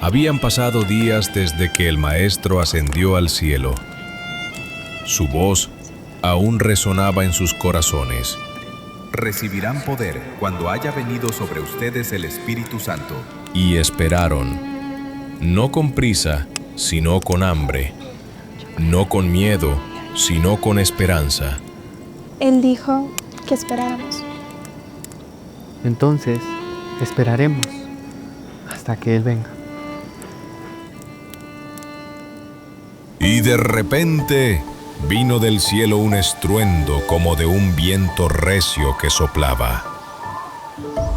Habían pasado días desde que el Maestro ascendió al cielo. Su voz aún resonaba en sus corazones. Recibirán poder cuando haya venido sobre ustedes el Espíritu Santo. Y esperaron, no con prisa, sino con hambre, no con miedo, sino con esperanza. Él dijo que esperáramos. Entonces, esperaremos hasta que Él venga. Y de repente vino del cielo un estruendo como de un viento recio que soplaba.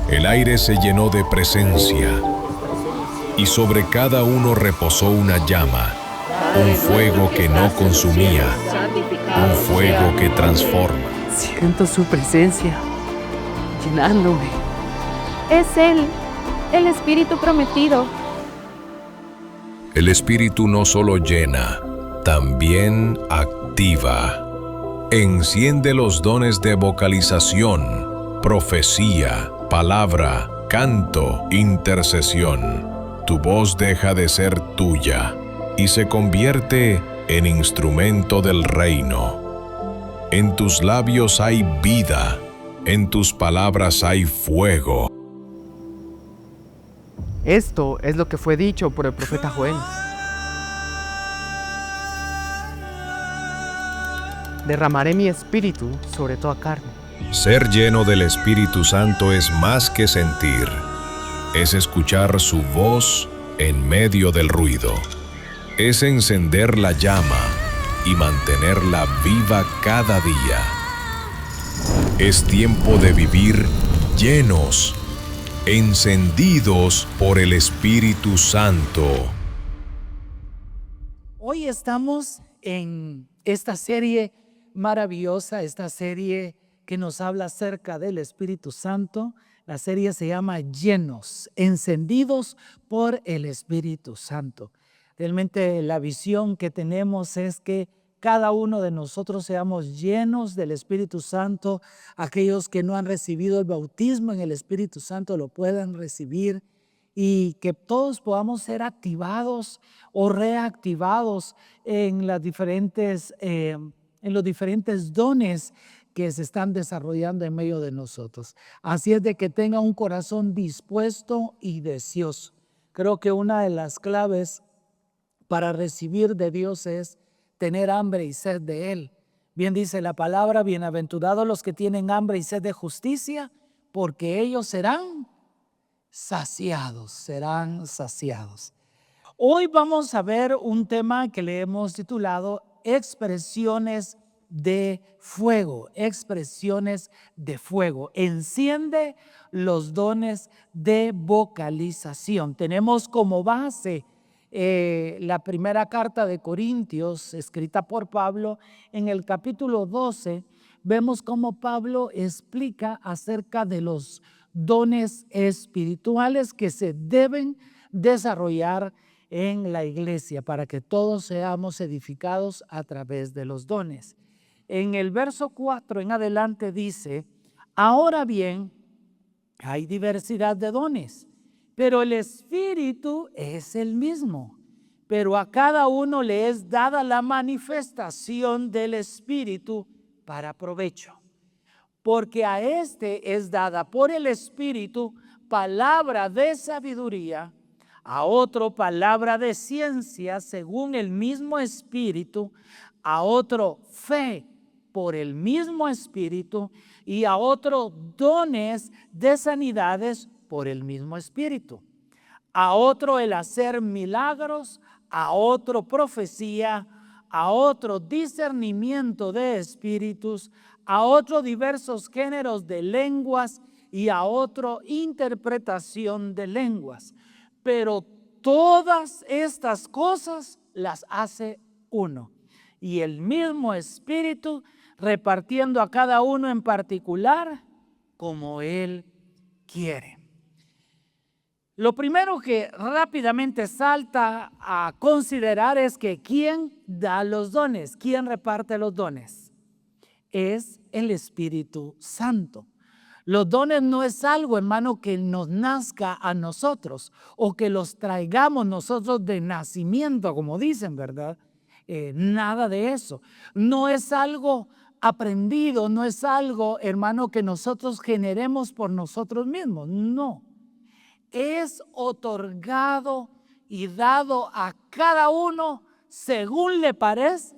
El aire se llenó de presencia, y sobre cada uno reposó una llama, un fuego que no consumía, un fuego que transforma. Siento su presencia llenándome. Es Él, el Espíritu prometido. El Espíritu no solo llena, también activa. Enciende los dones de vocalización, profecía, palabra, canto, intercesión. Tu voz deja de ser tuya y se convierte en instrumento del reino. En tus labios hay vida, en tus palabras hay fuego. Esto es lo que fue dicho por el profeta Joel. Derramaré mi espíritu sobre toda carne. Ser lleno del Espíritu Santo es más que sentir. Es escuchar su voz en medio del ruido. Es encender la llama y mantenerla viva cada día. Es tiempo de vivir llenos, encendidos por el Espíritu Santo. Hoy estamos en esta serie maravillosa, esta serie que nos habla acerca del Espíritu Santo. La serie se llama Llenos, encendidos por el Espíritu Santo. Realmente la visión que tenemos es que cada uno de nosotros seamos llenos del Espíritu Santo. Aquellos que no han recibido el bautismo en el Espíritu Santo lo puedan recibir y que todos podamos ser activados o reactivados en los diferentes dones que se están desarrollando en medio de nosotros. Así es de que tenga un corazón dispuesto y deseoso. Creo que una de las claves para recibir de Dios es tener hambre y sed de Él. Bien dice la palabra, bienaventurados los que tienen hambre y sed de justicia, porque ellos serán saciados. Hoy vamos a ver un tema que le hemos titulado expresiones de fuego, expresiones de fuego. Enciende los dones de vocalización. Tenemos como base la primera carta de Corintios, escrita por Pablo. En el capítulo 12, vemos cómo Pablo explica acerca de los dones espirituales que se deben desarrollar en la iglesia para que todos seamos edificados a través de los dones. En el verso 4 en adelante dice, ahora bien, hay diversidad de dones, pero el Espíritu es el mismo. Pero a cada uno le es dada la manifestación del Espíritu para provecho. Porque a este es dada por el Espíritu palabra de sabiduría, a otro palabra de ciencia según el mismo Espíritu, a otro fe por el mismo Espíritu y a otro dones de sanidades por el mismo Espíritu. A otro el hacer milagros, a otro profecía, a otro discernimiento de espíritus, a otro diversos géneros de lenguas y a otro interpretación de lenguas. Pero todas estas cosas las hace uno. Y el mismo Espíritu repartiendo a cada uno en particular como Él quiere. Lo primero que rápidamente salta a considerar es que ¿quién da los dones? ¿Quién reparte los dones? Es el Espíritu Santo. Los dones no es algo, hermano, que nos nazca a nosotros o que los traigamos nosotros de nacimiento, como dicen, ¿verdad? Nada de eso. No es algo aprendido, no es algo, hermano, que nosotros generemos por nosotros mismos. No. Es otorgado y dado a cada uno según le parece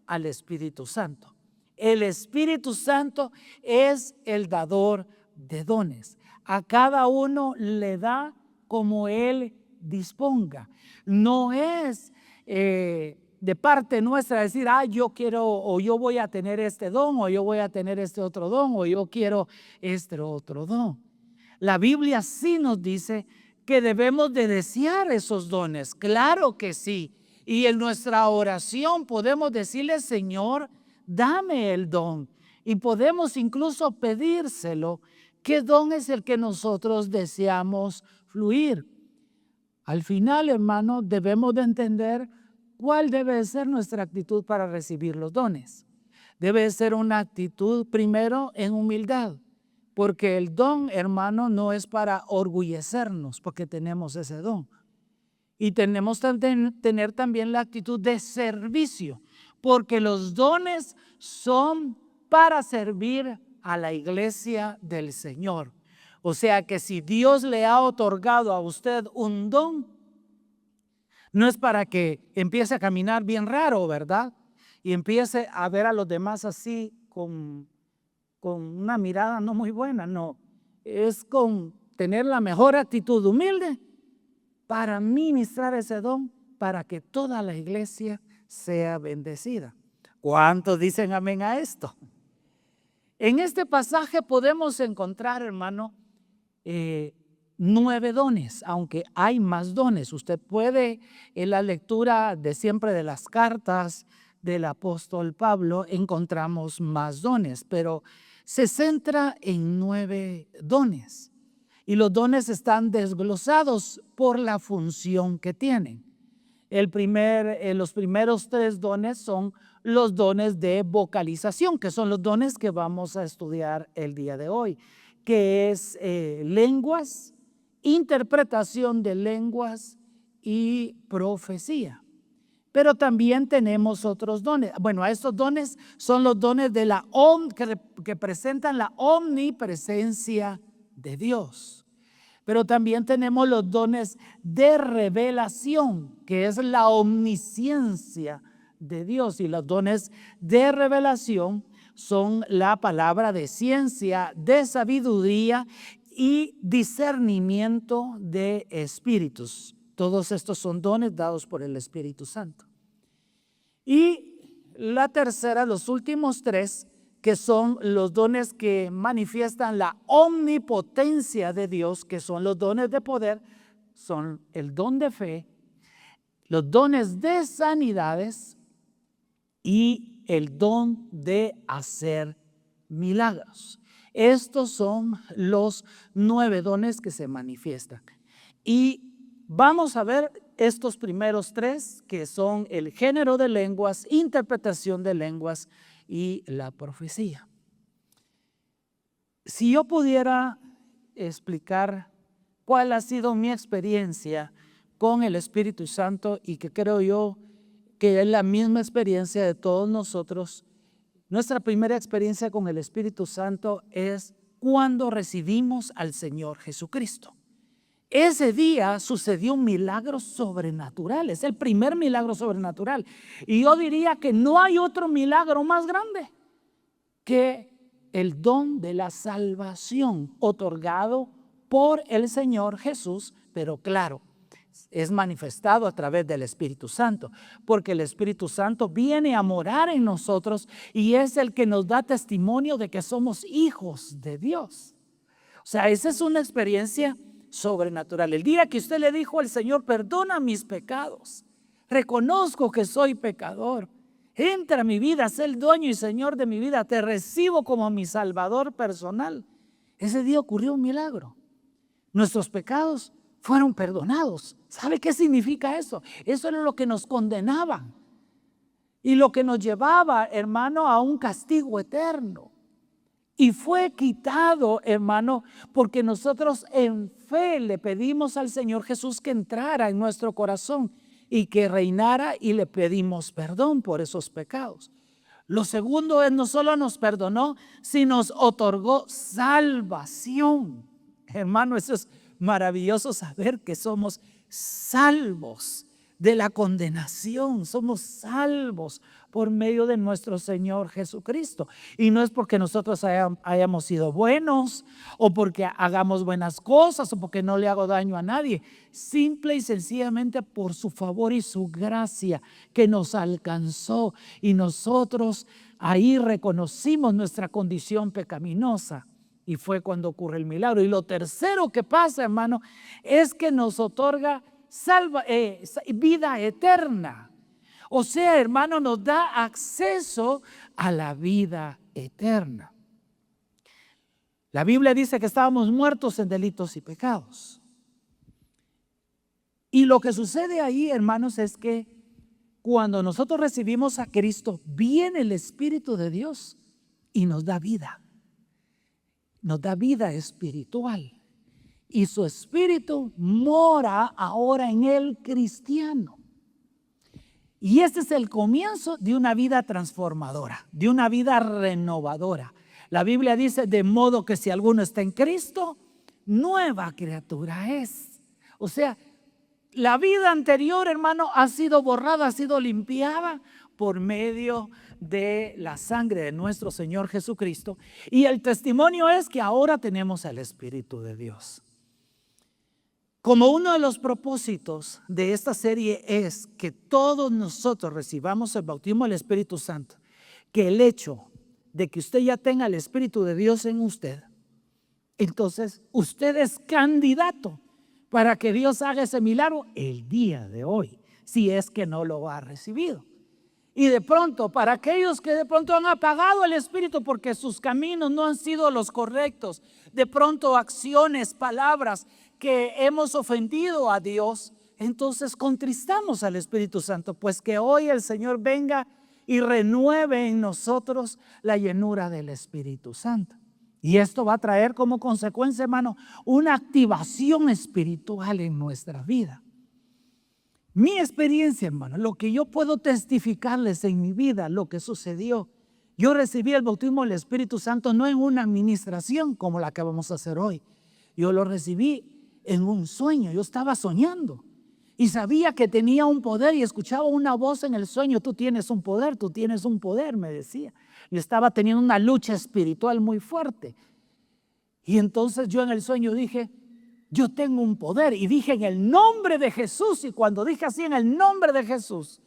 al Espíritu Santo. El Espíritu Santo es el dador de dones. A cada uno le da como Él disponga. No es de parte nuestra decir, yo quiero o yo voy a tener este don o yo voy a tener este otro don o yo quiero este otro don. La Biblia sí nos dice que debemos de desear esos dones. Claro que sí. Y en nuestra oración podemos decirle, Señor, dame el don. Y podemos incluso pedírselo. ¿Qué don es el que nosotros deseamos fluir? Al final, hermano, debemos de entender cuál debe ser nuestra actitud para recibir los dones. Debe ser una actitud primero en humildad. Porque el don, hermano, no es para orgullecernos porque tenemos ese don. Y tenemos que tener también la actitud de servicio, porque los dones son para servir a la iglesia del Señor. O sea que si Dios le ha otorgado a usted un don, no es para que empiece a caminar bien raro, ¿verdad? Y empiece a ver a los demás así con una mirada no muy buena, no. Es con tener la mejor actitud humilde para ministrar ese don, para que toda la iglesia sea bendecida. ¿Cuántos dicen amén a esto? En este pasaje podemos encontrar, hermano, 9 dones, aunque hay más dones. Usted puede, en la lectura de siempre de las cartas del apóstol Pablo, encontramos más dones, pero se centra en 9 dones. Y los dones están desglosados por la función que tienen. Los primeros 3 dones son los dones de vocalización, que son los dones que vamos a estudiar el día de hoy, que es lenguas, interpretación de lenguas y profecía. Pero también tenemos otros dones. Bueno, estos dones son los dones de que presentan la omnipresencia de Dios. Pero también tenemos los dones de revelación, que es la omnisciencia de Dios. Y los dones de revelación son la palabra de ciencia, de sabiduría y discernimiento de espíritus. Todos estos son dones dados por el Espíritu Santo. Y la tercera, los últimos 3, que son los dones que manifiestan la omnipotencia de Dios, que son los dones de poder, son el don de fe, los dones de sanidades y el don de hacer milagros. Estos son los 9 dones que se manifiestan. Y vamos a ver estos primeros 3, que son el género de lenguas, interpretación de lenguas y la profecía. Si yo pudiera explicar cuál ha sido mi experiencia con el Espíritu Santo, y que creo yo que es la misma experiencia de todos nosotros, nuestra primera experiencia con el Espíritu Santo es cuando recibimos al Señor Jesucristo. Ese día sucedió un milagro sobrenatural, es el primer milagro sobrenatural. Y yo diría que no hay otro milagro más grande que el don de la salvación otorgado por el Señor Jesús, pero claro, es manifestado a través del Espíritu Santo, porque el Espíritu Santo viene a morar en nosotros y es el que nos da testimonio de que somos hijos de Dios. O sea, esa es una experiencia sobrenatural. El día que usted le dijo al Señor, perdona mis pecados, reconozco que soy pecador, entra a mi vida, sé el dueño y Señor de mi vida, te recibo como mi Salvador personal. Ese día ocurrió un milagro. Nuestros pecados fueron perdonados. ¿Sabe qué significa eso? Eso era lo que nos condenaba y lo que nos llevaba, hermano, a un castigo eterno. Y fue quitado, hermano, porque nosotros en fe le pedimos al Señor Jesús que entrara en nuestro corazón y que reinara, y le pedimos perdón por esos pecados. Lo segundo es, no solo nos perdonó, sino nos otorgó salvación. Hermano, eso es maravilloso, saber que somos salvos de la condenación. Somos salvos por medio de nuestro Señor Jesucristo. Y no es porque nosotros hayamos sido buenos, o porque hagamos buenas cosas, o porque no le hago daño a nadie. Simple y sencillamente por su favor y su gracia que nos alcanzó. Y nosotros ahí reconocimos nuestra condición pecaminosa. Y fue cuando ocurre el milagro. Y lo tercero que pasa, hermano, es que nos otorga vida eterna. O sea, hermano, nos da acceso a la vida eterna. La Biblia dice que estábamos muertos en delitos y pecados. Y lo que sucede ahí, hermanos, es que cuando nosotros recibimos a Cristo, viene el Espíritu de Dios y nos da vida. Nos da vida espiritual. Y su espíritu mora ahora en el cristiano. Y este es el comienzo de una vida transformadora, de una vida renovadora. La Biblia dice, de modo que si alguno está en Cristo, nueva criatura es. O sea, la vida anterior, hermano, ha sido borrada, ha sido limpiada por medio de la sangre de nuestro Señor Jesucristo. Y el testimonio es que ahora tenemos el Espíritu de Dios. Como uno de los propósitos de esta serie es que todos nosotros recibamos el bautismo del Espíritu Santo, que el hecho de que usted ya tenga el Espíritu de Dios en usted, entonces usted es candidato para que Dios haga ese milagro el día de hoy, si es que no lo ha recibido. Y de pronto, para aquellos que de pronto han apagado el Espíritu porque sus caminos no han sido los correctos, de pronto acciones, palabras que hemos ofendido a Dios, entonces contristamos al Espíritu Santo. Pues que hoy el Señor venga y renueve en nosotros la llenura del Espíritu Santo. Y esto va a traer como consecuencia, hermano, una activación espiritual en nuestra vida. Mi experiencia, hermano, lo que yo puedo testificarles en mi vida, lo que sucedió. Yo recibí el bautismo del Espíritu Santo no en una administración como la que vamos a hacer hoy. Yo lo recibí en un sueño. Yo estaba soñando y sabía que tenía un poder, y escuchaba una voz en el sueño: tú tienes un poder, me decía. Yo estaba teniendo una lucha espiritual muy fuerte. Y entonces yo en el sueño dije: yo tengo un poder, y dije en el nombre de Jesús. Y cuando dije así, en el nombre de Jesús,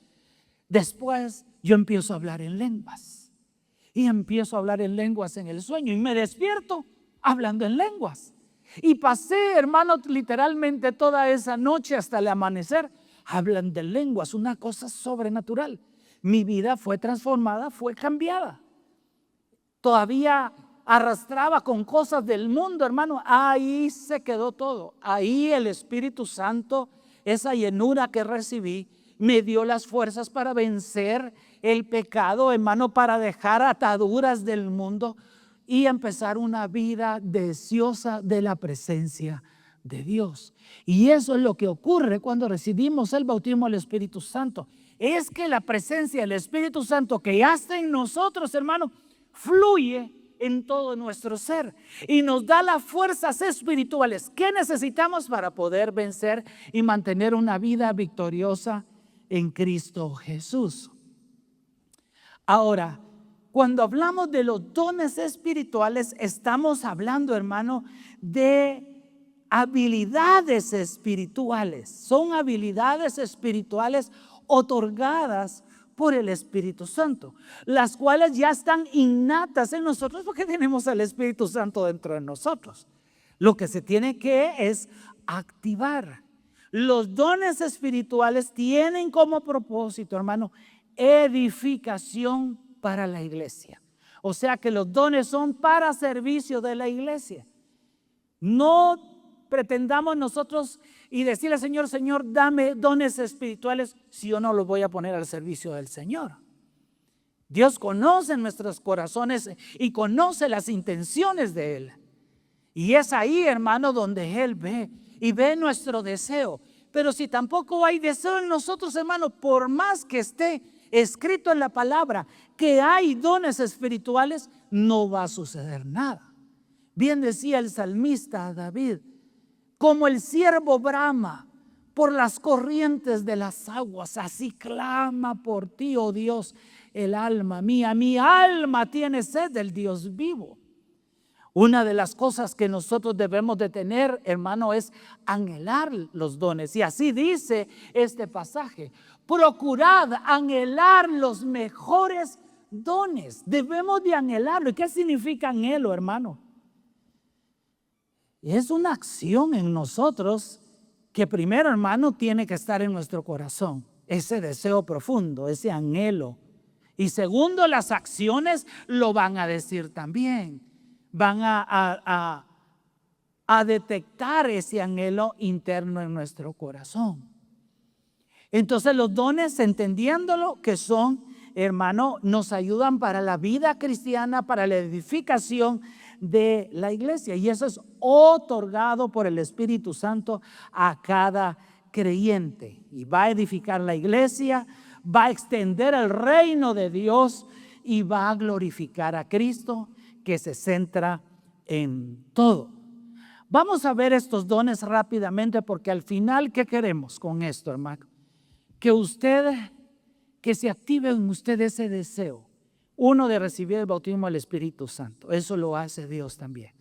después yo empiezo a hablar en lenguas. Y empiezo a hablar en lenguas en el sueño, y me despierto hablando en lenguas. Y pasé, hermano, literalmente toda esa noche hasta el amanecer hablando en lenguas, una cosa sobrenatural. Mi vida fue transformada, fue cambiada. Todavía arrastraba con cosas del mundo, hermano. Ahí se quedó todo. Ahí el Espíritu Santo, esa llenura que recibí, me dio las fuerzas para vencer el pecado, hermano, para dejar ataduras del mundo y empezar una vida deseosa de la presencia de Dios. Y eso es lo que ocurre cuando recibimos el bautismo del Espíritu Santo. Es que la presencia del Espíritu Santo que ya está en nosotros, hermano, fluye en todo nuestro ser y nos da las fuerzas espirituales que necesitamos para poder vencer y mantener una vida victoriosa en Cristo Jesús. Ahora, cuando hablamos de los dones espirituales, estamos hablando, hermano, de habilidades espirituales. Son habilidades espirituales otorgadas por el Espíritu Santo, las cuales ya están innatas en nosotros porque tenemos el Espíritu Santo dentro de nosotros. Lo que se tiene que es activar. Los dones espirituales tienen como propósito, hermano, edificación para la iglesia. O sea que los dones son para servicio de la iglesia. No pretendamos nosotros y decirle al Señor: Señor, dame dones espirituales, si yo no los voy a poner al servicio del Señor. Dios conoce nuestros corazones y conoce las intenciones de Él. Y es ahí, hermano, donde Él ve y ve nuestro deseo. Pero si tampoco hay deseo en nosotros, hermano, por más que esté escrito en la palabra que hay dones espirituales, no va a suceder nada. Bien decía el salmista David, como el ciervo brama por las corrientes de las aguas, así clama por ti, oh Dios, el alma mía. Mi alma tiene sed del Dios vivo. Una de las cosas que nosotros debemos de tener, hermano, es anhelar los dones. Y así dice este pasaje: procurad anhelar los mejores dones. Debemos de anhelarlo. ¿Y qué significa anhelo, hermano? Es una acción en nosotros que primero, hermano, tiene que estar en nuestro corazón. Ese deseo profundo, ese anhelo. Y segundo, las acciones lo van a decir también. Van a detectar ese anhelo interno en nuestro corazón. Entonces los dones, entendiéndolo que son, hermano, nos ayudan para la vida cristiana, para la edificación de la iglesia. Y eso es otorgado por el Espíritu Santo a cada creyente. Y va a edificar la iglesia, va a extender el reino de Dios y va a glorificar a Cristo, que se centra en todo. Vamos a ver estos dones rápidamente, porque al final, ¿qué queremos con esto, hermano? Que se active en usted ese deseo. Uno, de recibir el bautismo del Espíritu Santo. Eso lo hace Dios también.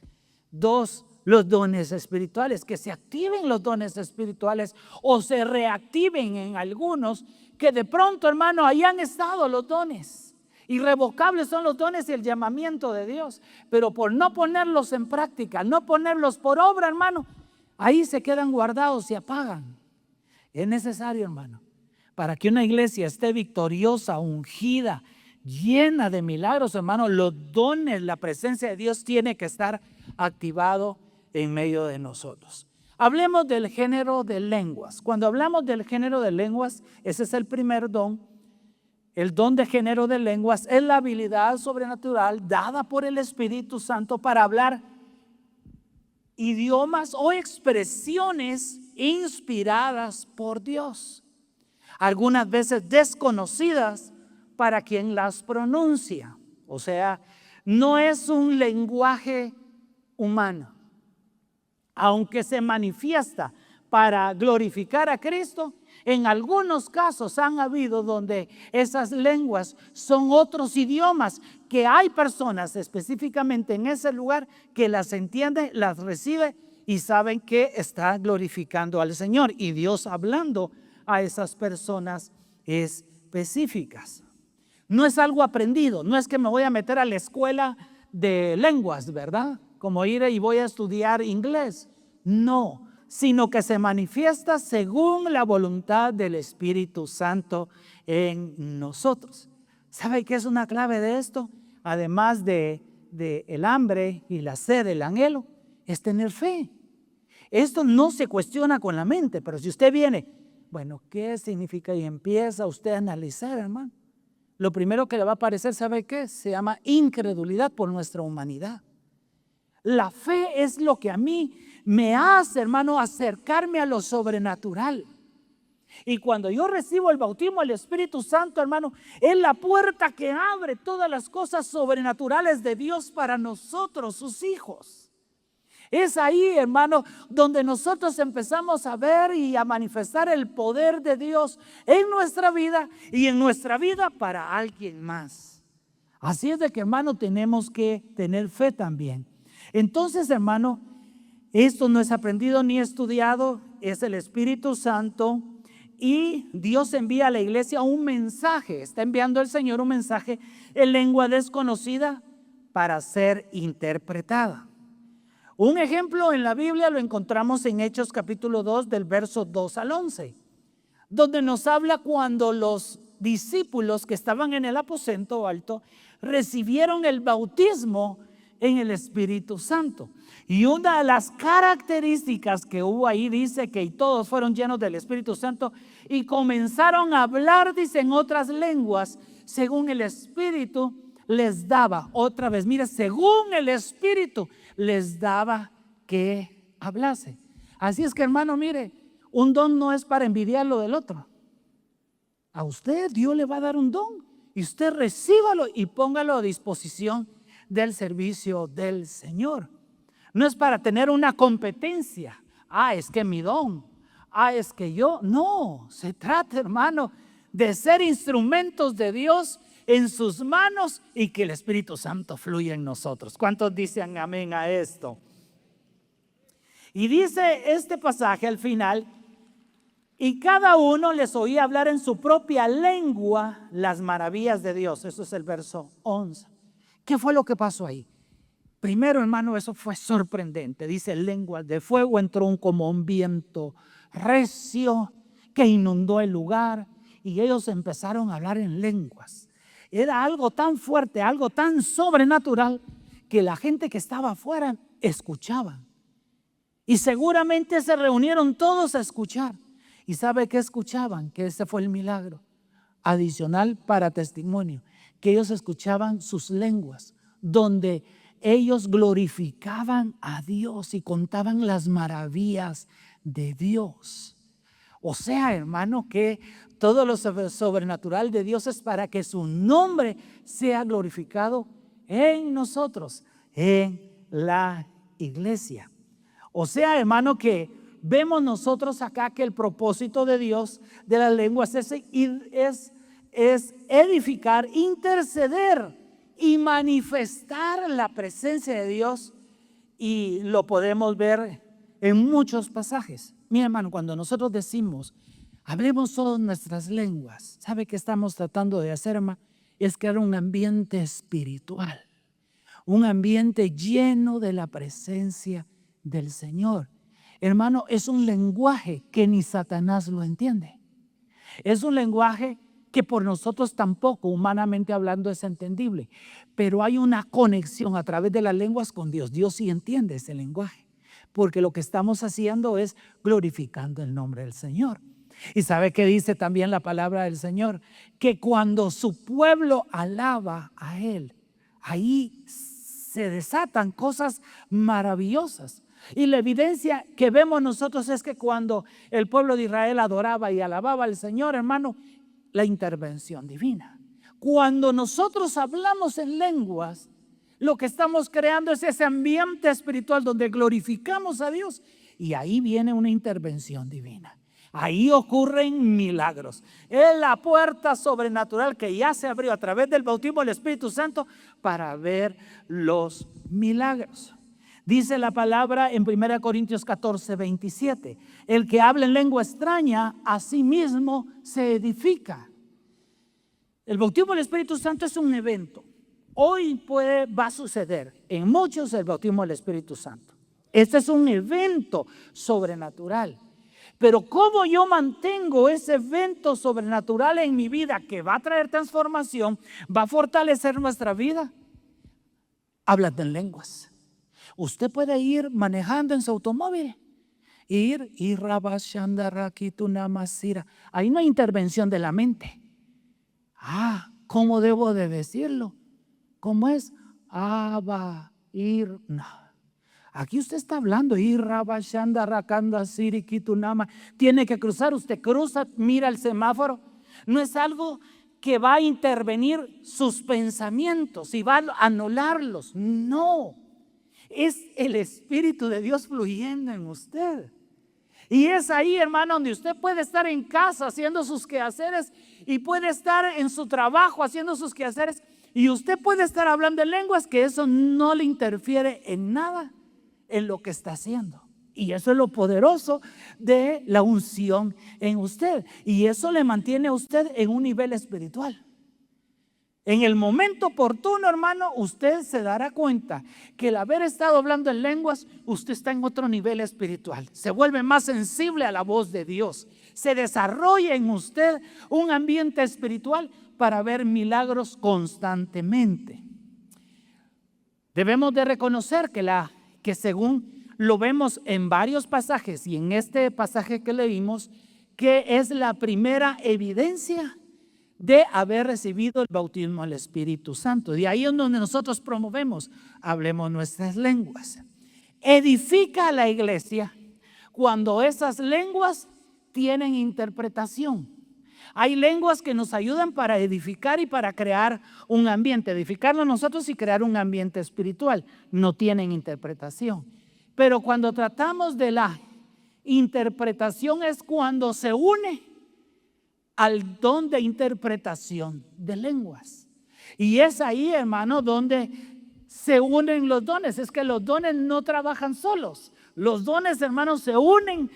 Dos, los dones espirituales, que se activen los dones espirituales o se reactiven en algunos que de pronto, hermano, hayan estado los dones. Irrevocables son los dones y el llamamiento de Dios, pero por no ponerlos en práctica, no ponerlos por obra, hermano, ahí se quedan guardados y apagan. Es necesario, hermano, para que una iglesia esté victoriosa, ungida, llena de milagros, hermano, los dones, la presencia de Dios tiene que estar activado en medio de nosotros. Hablemos del género de lenguas. Cuando hablamos del género de lenguas, ese es el primer don. El don de género de lenguas es la habilidad sobrenatural dada por el Espíritu Santo para hablar idiomas o expresiones inspiradas por Dios, algunas veces desconocidas para quien las pronuncia. O sea, no es un lenguaje humano, aunque se manifiesta para glorificar a Cristo. En algunos casos han habido donde esas lenguas son otros idiomas, que hay personas específicamente en ese lugar que las entienden, las reciben y saben que está glorificando al Señor, y Dios hablando a esas personas específicas. No es algo aprendido, no es que me voy a meter a la escuela de lenguas, ¿verdad? Como ir y voy a estudiar inglés. No, sino que se manifiesta según la voluntad del Espíritu Santo en nosotros. ¿Sabe qué es una clave de esto? Además de el hambre y la sed, el anhelo, es tener fe. Esto no se cuestiona con la mente, pero si usted viene, bueno, ¿qué significa? Y empieza usted a analizar, hermano. Lo primero que le va a aparecer, ¿sabe qué? Se llama incredulidad por nuestra humanidad. La fe es lo que a mí me hace, hermano, acercarme a lo sobrenatural. Y cuando yo recibo el bautismo del Espíritu Santo, hermano, es la puerta que abre todas las cosas sobrenaturales de Dios para nosotros, sus hijos. Es ahí, hermano, donde nosotros empezamos a ver y a manifestar el poder de Dios en nuestra vida y en nuestra vida para alguien más. Así es de que, hermano, tenemos que tener fe también. Entonces, hermano, esto no es aprendido ni estudiado, es el Espíritu Santo, y Dios envía a la iglesia un mensaje. Está enviando el Señor un mensaje en lengua desconocida para ser interpretada. Un ejemplo en la Biblia lo encontramos en Hechos capítulo 2 del verso 2 al 11, donde nos habla cuando los discípulos que estaban en el aposento alto recibieron el bautismo en el Espíritu Santo. Y una de las características que hubo ahí dice que todos fueron llenos del Espíritu Santo y comenzaron a hablar, dice, en otras lenguas según el Espíritu les daba. Otra vez, mire, según el Espíritu les daba que hablase. Así es que, hermano, mire, un don no es para envidiar lo del otro. A usted Dios le va a dar un don y usted recíbalo y póngalo a disposición del servicio del Señor. No es para tener una competencia. Es que mi don. Es que yo. No, se trata, hermano, de ser instrumentos de Dios en sus manos y que el Espíritu Santo fluya en nosotros. ¿Cuántos dicen amén a esto? Y dice este pasaje al final: y cada uno les oía hablar en su propia lengua las maravillas de Dios. Eso es el verso 11. ¿Qué fue lo que pasó ahí? Primero, hermano, eso fue sorprendente. Dice: lenguas de fuego, entró como un viento recio que inundó el lugar, y ellos empezaron a hablar en lenguas. Era algo tan fuerte, algo tan sobrenatural, que la gente que estaba afuera escuchaba. Y seguramente se reunieron todos a escuchar. ¿Y sabe qué escuchaban? Que ese fue el milagro adicional para testimonio, que ellos escuchaban sus lenguas, donde ellos glorificaban a Dios y contaban las maravillas de Dios. O sea, hermano, que todo lo sobrenatural de Dios es para que su nombre sea glorificado en nosotros, en la iglesia. O sea, hermano, que vemos nosotros acá que el propósito de Dios de las lenguas es edificar, interceder y manifestar la presencia de Dios, y lo podemos ver en muchos pasajes. Mi hermano, cuando nosotros decimos hablemos todas nuestras lenguas, ¿sabe qué estamos tratando de hacer, hermano? Es crear un ambiente espiritual, un ambiente lleno de la presencia del Señor. Hermano, es un lenguaje que ni Satanás lo entiende. Es un lenguaje que por nosotros tampoco, humanamente hablando, es entendible. Pero hay una conexión a través de las lenguas con Dios. Dios sí entiende ese lenguaje, porque lo que estamos haciendo es glorificando el nombre del Señor. Y ¿sabe qué dice también la palabra del Señor? Que cuando su pueblo alaba a Él, ahí se desatan cosas maravillosas. Y la evidencia que vemos nosotros es que cuando el pueblo de Israel adoraba y alababa al Señor, hermano, la intervención divina. Cuando nosotros hablamos en lenguas, lo que estamos creando es ese ambiente espiritual donde glorificamos a Dios, y ahí viene una intervención divina. Ahí ocurren milagros. Es la puerta sobrenatural que ya se abrió a través del bautismo del Espíritu Santo para ver los milagros. Dice la palabra en 1 Corintios 14, 27. El que habla en lengua extraña, a sí mismo se edifica. El bautismo del Espíritu Santo es un evento. Hoy va a suceder en muchos el bautismo del Espíritu Santo. Este es un evento sobrenatural. Pero ¿cómo yo mantengo ese evento sobrenatural en mi vida que va a traer transformación, va a fortalecer nuestra vida? Hablando en lenguas. Usted puede ir manejando en su automóvil, ahí no hay intervención de la mente. ¿Cómo debo de decirlo? ¿Cómo es? No. Aquí usted está hablando, tiene que cruzar, usted cruza, mira el semáforo. No es algo que va a intervenir sus pensamientos y va a anularlos. No. Es el Espíritu de Dios fluyendo en usted. Y es ahí, hermano, donde usted puede estar en casa haciendo sus quehaceres y puede estar en su trabajo haciendo sus quehaceres, y usted puede estar hablando en lenguas, que eso no le interfiere en nada en lo que está haciendo. Y eso es lo poderoso de la unción en usted, y eso le mantiene a usted en un nivel espiritual. En el momento oportuno, hermano, usted se dará cuenta que el haber estado hablando en lenguas, usted está en otro nivel espiritual. Se vuelve más sensible a la voz de Dios. Se desarrolla en usted un ambiente espiritual para ver milagros constantemente. Debemos de reconocer que según lo vemos en varios pasajes, y en este pasaje que leímos, que es la primera evidencia de haber recibido el bautismo del Espíritu Santo. De ahí es donde nosotros promovemos, hablemos nuestras lenguas. Edifica a la iglesia cuando esas lenguas tienen interpretación. Hay lenguas que nos ayudan para edificar y para crear un ambiente, edificarlo nosotros y crear un ambiente espiritual. No tienen interpretación. Pero cuando tratamos de la interpretación es cuando se une al don de interpretación de lenguas. Y es ahí, hermano, donde se unen los dones. Es que los dones no trabajan solos. Los dones, hermanos, se unen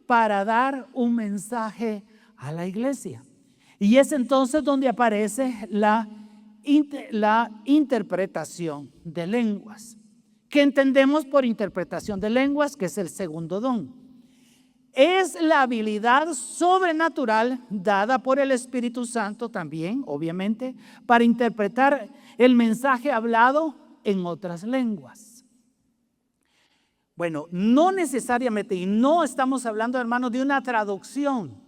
para dar un mensaje a la iglesia. Y es entonces donde aparece la interpretación de lenguas. ¿Qué entendemos por interpretación de lenguas? Que es el segundo don. Es la habilidad sobrenatural dada por el Espíritu Santo también, obviamente, para interpretar el mensaje hablado en otras lenguas. Bueno, no necesariamente, y no estamos hablando, hermanos, de una traducción,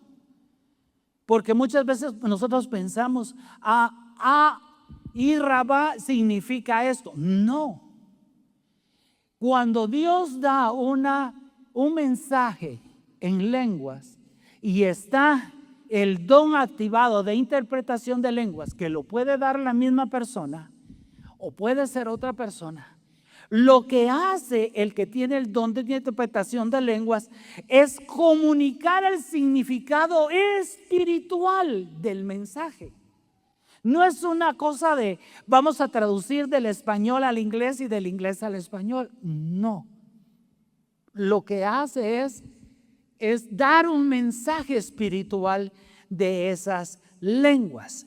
porque muchas veces nosotros pensamos, y Rabá significa esto. No. Cuando Dios da un mensaje en lenguas y está el don activado de interpretación de lenguas, que lo puede dar la misma persona o puede ser otra persona, lo que hace el que tiene el don de interpretación de lenguas es comunicar el significado espiritual del mensaje. No es una cosa de vamos a traducir del español al inglés y del inglés al español. No. Lo que hace es dar un mensaje espiritual de esas lenguas.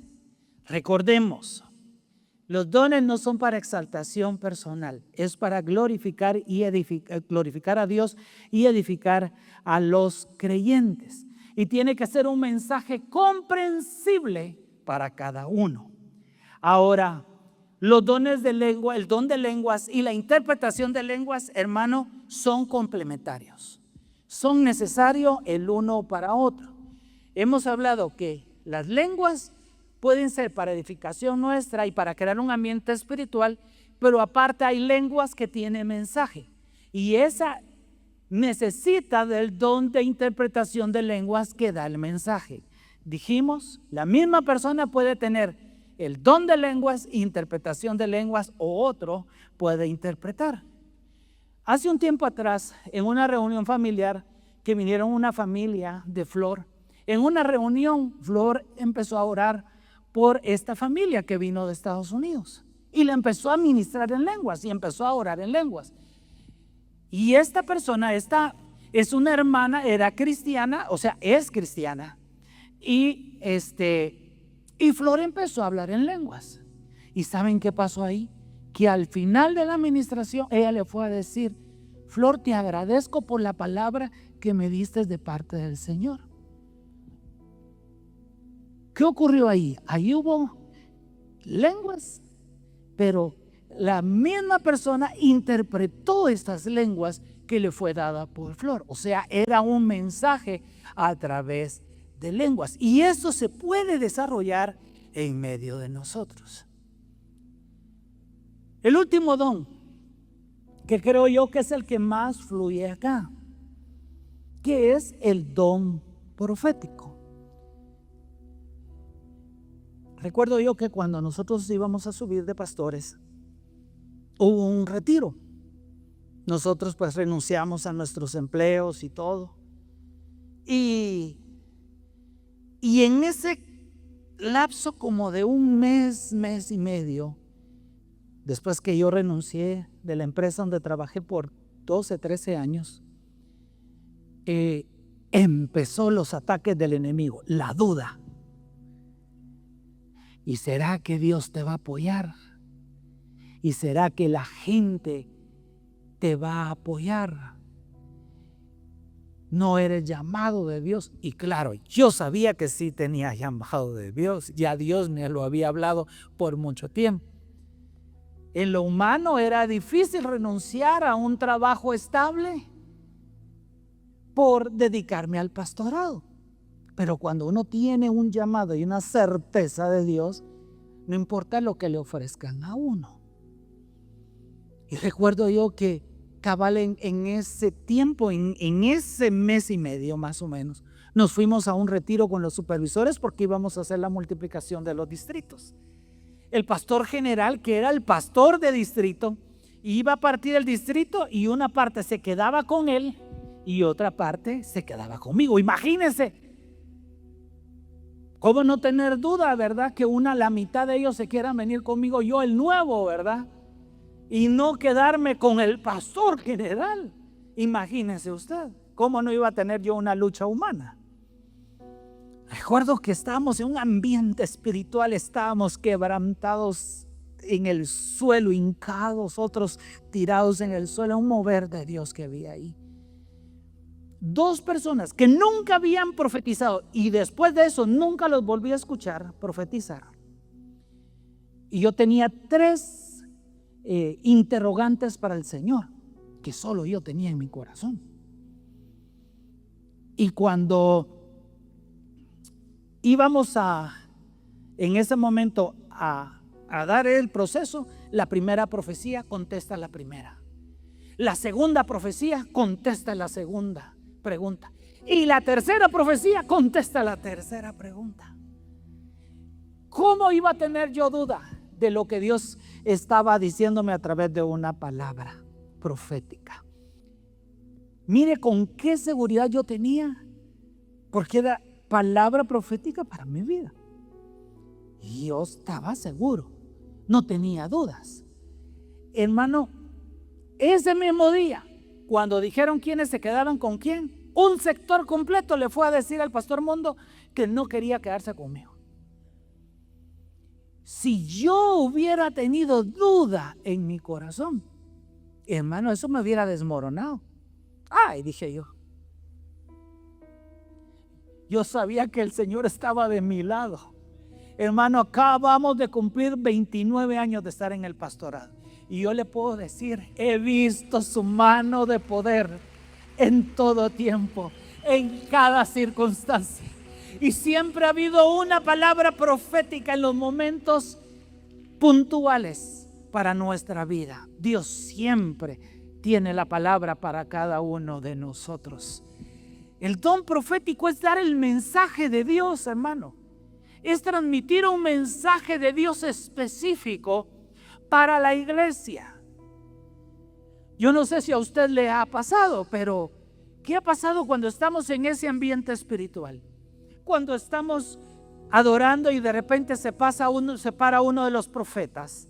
Recordemos, los dones no son para exaltación personal, es para glorificar a Dios y edificar a los creyentes. Y tiene que ser un mensaje comprensible para cada uno. Ahora, los dones de lengua, el don de lenguas y la interpretación de lenguas, hermano, son complementarios. Son necesarios el uno para otro. Hemos hablado que las lenguas pueden ser para edificación nuestra y para crear un ambiente espiritual, pero aparte hay lenguas que tienen mensaje. Y esa necesita del don de interpretación de lenguas que da el mensaje. Dijimos, la misma persona puede tener el don de lenguas, interpretación de lenguas, o otro puede interpretar. Hace un tiempo atrás, en una reunión familiar, que vinieron una familia de Flor, en una reunión, Flor empezó a orar por esta familia que vino de Estados Unidos y le empezó a ministrar en lenguas y empezó a orar en lenguas. Y esta persona, esta es una hermana, era cristiana, o sea, es cristiana. Y Flor empezó a hablar en lenguas. ¿Y saben qué pasó ahí? Que al final de la administración ella le fue a decir: Flor, te agradezco por la palabra que me diste de parte del Señor. ¿Qué ocurrió ahí? Ahí hubo lenguas, pero la misma persona interpretó estas lenguas que le fue dada por Flor. O sea, era un mensaje a través de lenguas. Y eso se puede desarrollar en medio de nosotros. El último don, que creo yo que es el que más fluye acá, que es el don profético. Recuerdo yo que cuando nosotros íbamos a subir de pastores, hubo un retiro. Nosotros pues renunciamos a nuestros empleos y todo. Y en ese lapso como de un mes y medio, después que yo renuncié de la empresa donde trabajé por 12, 13 años, empezó los ataques del enemigo, la duda. ¿Y será que Dios te va a apoyar? ¿Y será que la gente te va a apoyar? No eres llamado de Dios. Y claro, yo sabía que sí tenía llamado de Dios. Ya Dios me lo había hablado por mucho tiempo. En lo humano era difícil renunciar a un trabajo estable por dedicarme al pastorado. Pero cuando uno tiene un llamado y una certeza de Dios, no importa lo que le ofrezcan a uno. Y recuerdo yo que cabal en ese tiempo, en ese mes y medio más o menos, nos fuimos a un retiro con los supervisores porque íbamos a hacer la multiplicación de los distritos. El pastor general, que era el pastor de distrito, iba a partir el distrito y una parte se quedaba con él y otra parte se quedaba conmigo. Imagínense, ¿cómo no tener duda, verdad? Que la mitad de ellos se quieran venir conmigo, yo el nuevo, ¿verdad? Y no quedarme con el pastor general. Imagínense usted, ¿cómo no iba a tener yo una lucha humana? Recuerdo que estábamos en un ambiente espiritual, estábamos quebrantados en el suelo, hincados, otros tirados en el suelo, un mover de Dios que había ahí. Dos personas que nunca habían profetizado y después de eso nunca los volví a escuchar profetizar. Y yo tenía 3 interrogantes para el Señor que solo yo tenía en mi corazón. Y cuando íbamos en ese momento a dar el proceso, la primera profecía contesta la primera. La segunda profecía contesta la segunda pregunta. Y la tercera profecía contesta la tercera pregunta. ¿Cómo iba a tener yo duda de lo que Dios estaba diciéndome a través de una palabra profética? Mire con qué seguridad yo tenía, porque era palabra profética para mi vida. Y yo estaba seguro, no tenía dudas. Hermano, ese mismo día, cuando dijeron quiénes se quedaban con quién, un sector completo le fue a decir al pastor Mondo que no quería quedarse conmigo. Si yo hubiera tenido duda en mi corazón, hermano, eso me hubiera desmoronado. Ay, dije yo. Yo sabía que el Señor estaba de mi lado. Hermano, acabamos de cumplir 29 años de estar en el pastorado. Y yo le puedo decir, he visto su mano de poder en todo tiempo, en cada circunstancia. Y siempre ha habido una palabra profética en los momentos puntuales para nuestra vida. Dios siempre tiene la palabra para cada uno de nosotros. El don profético es dar el mensaje de Dios, hermano. Es transmitir un mensaje de Dios específico para la iglesia. Yo no sé si a usted le ha pasado, pero ¿qué ha pasado cuando estamos en ese ambiente espiritual? Cuando estamos adorando y de repente se para uno de los profetas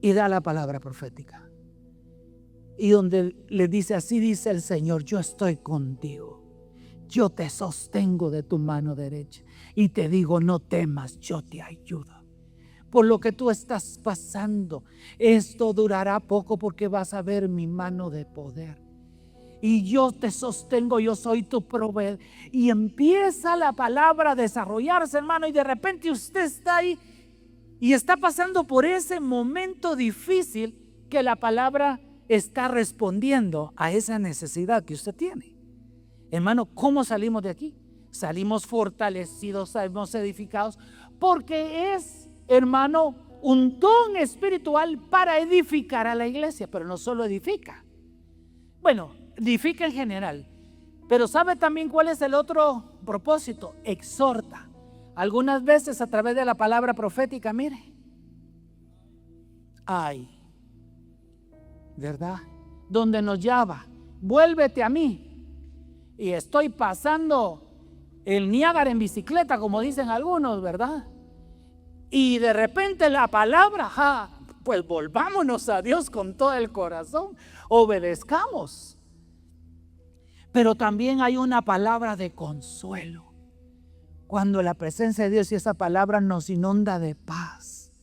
y da la palabra profética. Y donde le dice, así dice el Señor, yo estoy contigo. Yo te sostengo de tu mano derecha y te digo, no temas, yo te ayudo. Por lo que tú estás pasando, esto durará poco porque vas a ver mi mano de poder. Y yo te sostengo, yo soy tu proveedor. Y empieza la palabra a desarrollarse, hermano, y de repente usted está ahí y está pasando por ese momento difícil que la palabra está respondiendo a esa necesidad que usted tiene. Hermano, ¿cómo salimos de aquí? Salimos fortalecidos, salimos edificados, porque es, hermano, un don espiritual para edificar a la iglesia, pero no solo edifica. Bueno, edifica en general, pero ¿sabe también cuál es el otro propósito? Exhorta. Algunas veces a través de la palabra profética, mire, ay, ¿verdad? Donde nos llama, vuélvete a mí. Y estoy pasando el Niágara en bicicleta, como dicen algunos, ¿verdad? Y de repente la palabra, pues volvámonos a Dios con todo el corazón, obedezcamos. Pero también hay una palabra de consuelo. Cuando la presencia de Dios y esa palabra nos inunda de paz,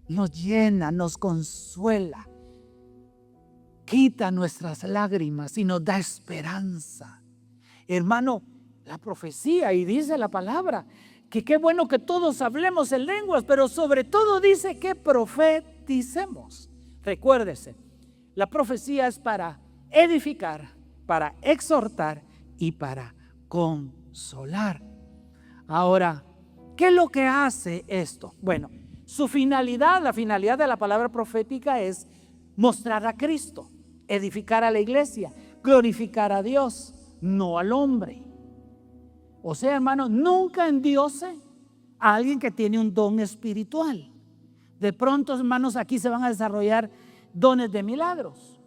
nos llena, nos consuela, quita nuestras lágrimas y nos da esperanza. Hermano, la profecía, y dice la palabra, que qué bueno que todos hablemos en lenguas, pero sobre todo dice que profeticemos. Recuérdese, la profecía es para edificar, para exhortar y para consolar. Ahora, ¿qué es lo que hace esto? Bueno, su finalidad, la finalidad de la palabra profética es mostrar a Cristo, edificar a la iglesia, glorificar a Dios, no al hombre. O sea, hermano, nunca endiose a alguien que tiene un don espiritual. De pronto, hermanos, aquí se van a desarrollar dones de milagros,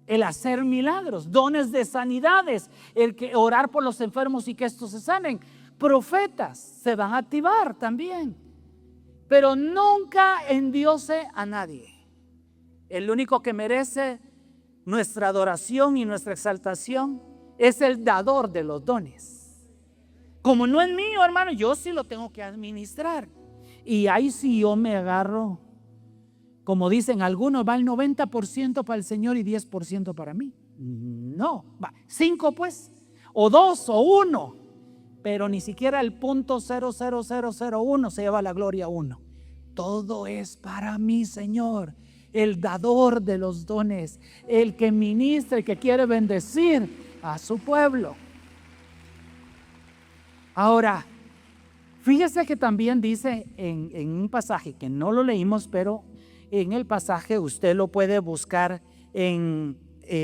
el hacer milagros, dones de sanidades, el que orar por los enfermos y que estos se sanen. Profetas se van a activar también, pero nunca endiose a nadie. El único que merece nuestra adoración y nuestra exaltación es el dador de los dones. Como no es mío, hermano, yo sí lo tengo que administrar. Y ahí sí yo me agarro, como dicen algunos, va el 90% para el Señor y 10% para mí. No, va 5 pues, o 2 o 1, pero ni siquiera el .00001 se lleva la gloria 1. Todo es para mí, Señor, el dador de los dones, el que ministra, el que quiere bendecir a su pueblo. Ahora, fíjese que también dice en un pasaje que no lo leímos, pero en el pasaje usted lo puede buscar en,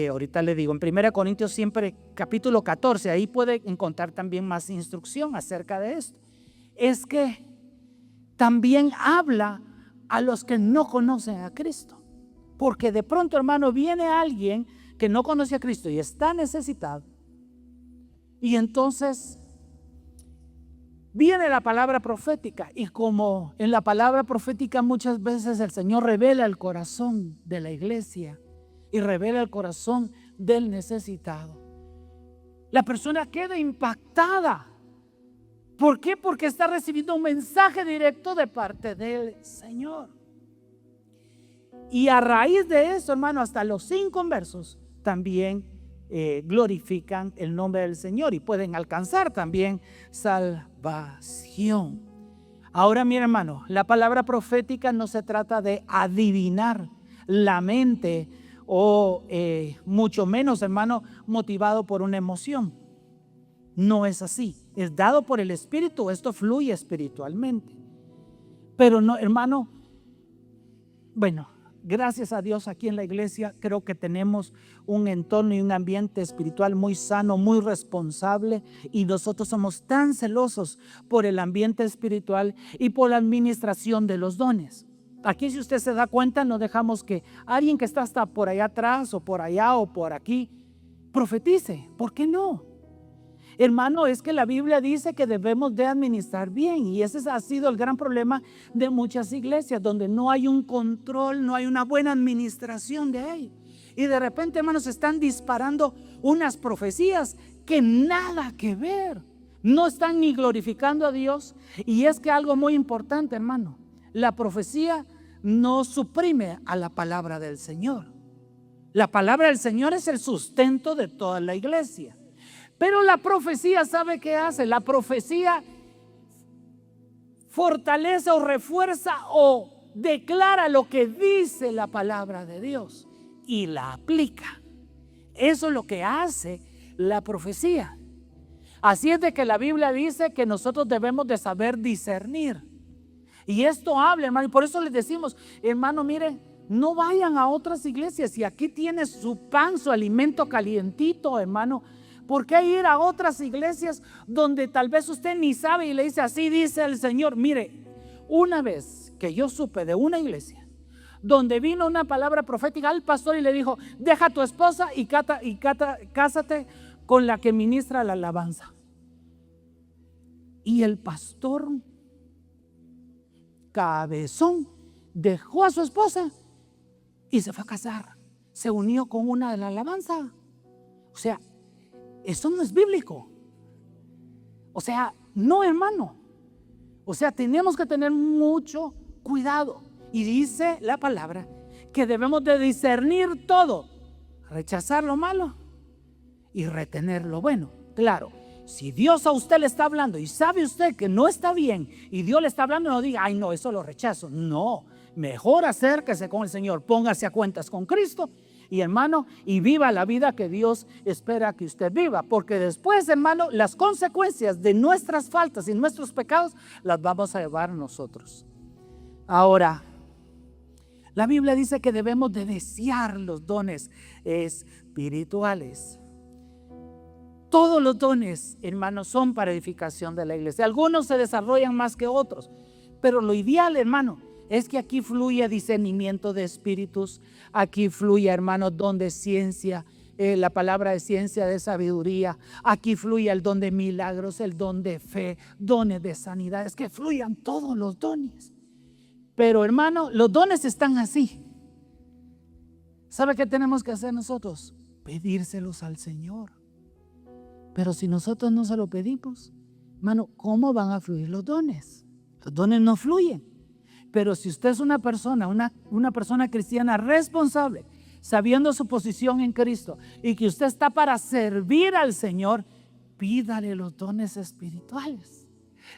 ahorita le digo, en 1 Corintios siempre capítulo 14, ahí puede encontrar también más instrucción acerca de esto. Es que también habla a los que no conocen a Cristo. Porque de pronto, hermano, viene alguien que no conoce a Cristo y está necesitado. Y entonces viene la palabra profética, y como en la palabra profética muchas veces el Señor revela el corazón de la iglesia y revela el corazón del necesitado, la persona queda impactada. ¿Por qué? Porque está recibiendo un mensaje directo de parte del Señor. Y a raíz de eso, hermano, hasta los inconversos también glorifican el nombre del Señor y pueden alcanzar también salvación. Ahora, mi hermano, la palabra profética no se trata de adivinar la mente o mucho menos, hermano, motivado por una emoción. No es así. Es dado por el Espíritu. Esto fluye espiritualmente. Pero no, hermano, bueno, gracias a Dios aquí en la iglesia creo que tenemos un entorno y un ambiente espiritual muy sano, muy responsable, y nosotros somos tan celosos por el ambiente espiritual y por la administración de los dones. Aquí, si usted se da cuenta, no dejamos que alguien que está hasta por allá atrás o por allá o por aquí profetice. ¿Por qué no? Hermano, es que la Biblia dice que debemos de administrar bien, y ese ha sido el gran problema de muchas iglesias, donde no hay un control, no hay una buena administración de ello. Y de repente, hermanos, se están disparando unas profecías que nada que ver, no están ni glorificando a Dios. Y es que algo muy importante, hermano, la profecía no suprime a la palabra del Señor. La palabra del Señor es el sustento de toda la iglesia. Pero la profecía, ¿sabe qué hace? La profecía fortalece o refuerza o declara lo que dice la palabra de Dios y la aplica. Eso es lo que hace la profecía. Así es de que la Biblia dice que nosotros debemos de saber discernir. Y esto habla, hermano, y por eso les decimos, hermano, miren, no vayan a otras iglesias. Y aquí tiene su pan, su alimento calientito, hermano. ¿Por qué ir a otras iglesias donde tal vez usted ni sabe y le dice así dice el Señor? Mire, una vez que yo supe de una iglesia donde vino una palabra profética al pastor y le dijo, deja a tu esposa y cásate con la que ministra la alabanza. Y el pastor cabezón dejó a su esposa y se fue a casar. Se unió con una de la alabanza. O sea, eso no es bíblico. O sea, no, hermano. O sea, tenemos que tener mucho cuidado. Y dice la palabra que debemos de discernir todo, rechazar lo malo y retener lo bueno. Claro, si Dios a usted le está hablando y sabe usted que no está bien y Dios le está hablando, no diga, ay no, eso lo rechazo. No, mejor acérquese con el Señor, póngase a cuentas con Cristo Y hermano, y viva la vida que Dios espera que usted viva. Porque después, hermano, las consecuencias de nuestras faltas y nuestros pecados las vamos a llevar nosotros. Ahora, la Biblia dice que debemos de desear los dones espirituales. Todos los dones, hermanos, son para edificación de la iglesia. Algunos se desarrollan más que otros, pero lo ideal, hermano, es que aquí fluya discernimiento de espíritus, aquí fluya, hermano, don de ciencia, la palabra de ciencia, de sabiduría, aquí fluya el don de milagros, el don de fe, dones de sanidad, es que fluyan todos los dones. Pero, hermano, los dones están así. ¿Sabe qué tenemos que hacer nosotros? Pedírselos al Señor. Pero si nosotros no se lo pedimos, hermano, ¿cómo van a fluir los dones? Los dones no fluyen. Pero si usted es una persona cristiana responsable, sabiendo su posición en Cristo y que usted está para servir al Señor, pídale los dones espirituales.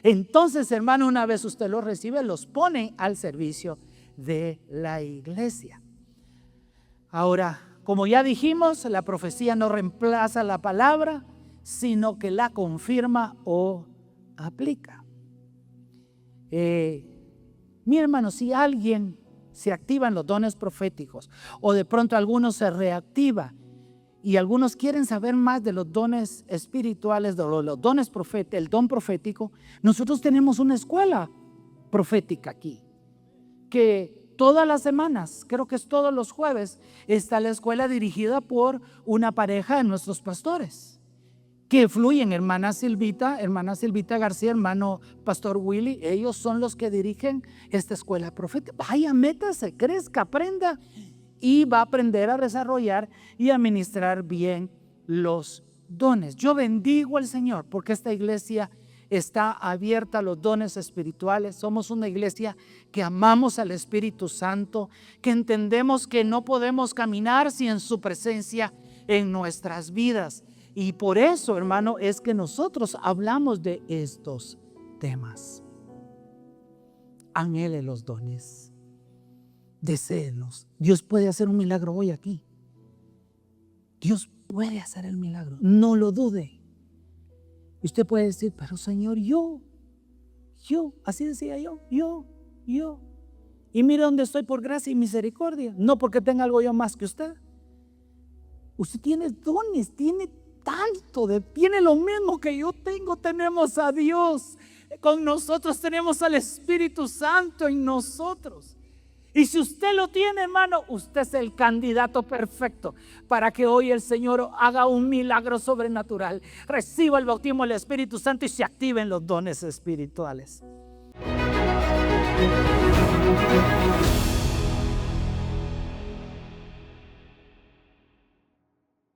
Entonces, hermano, una vez usted los recibe, los pone al servicio de la iglesia. Ahora, como ya dijimos, la profecía no reemplaza la palabra, sino que la confirma o aplica. Mi hermano, si alguien se activa en los dones proféticos o de pronto algunos se reactiva y algunos quieren saber más de los dones espirituales, de los dones proféticos, el don profético, nosotros tenemos una escuela profética aquí, que todas las semanas, creo que es todos los jueves, está la escuela dirigida por una pareja de nuestros pastores, que fluyen, hermana Silvita García, hermano Pastor Willy. Ellos son los que dirigen esta escuela profética. Vaya, métase, crezca, aprenda y va a aprender a desarrollar y a administrar bien los dones. Yo bendigo al Señor porque esta iglesia está abierta a los dones espirituales. Somos una iglesia que amamos al Espíritu Santo, que entendemos que no podemos caminar sin su presencia en nuestras vidas. Y por eso, hermano, es que nosotros hablamos de estos temas. Anhele los dones, deséenlos. Dios puede hacer un milagro hoy aquí. Dios puede hacer el milagro, no lo dude. Y usted puede decir, pero Señor, yo, así decía yo. Y mire dónde estoy por gracia y misericordia, no porque tenga algo yo más que usted. Usted tiene dones, tiene tiene lo mismo que yo tengo. Tenemos a Dios con nosotros, tenemos al Espíritu Santo en nosotros. Y si usted lo tiene, hermano, usted es el candidato perfecto para que hoy el Señor haga un milagro sobrenatural, reciba el bautismo del Espíritu Santo y se activen los dones espirituales.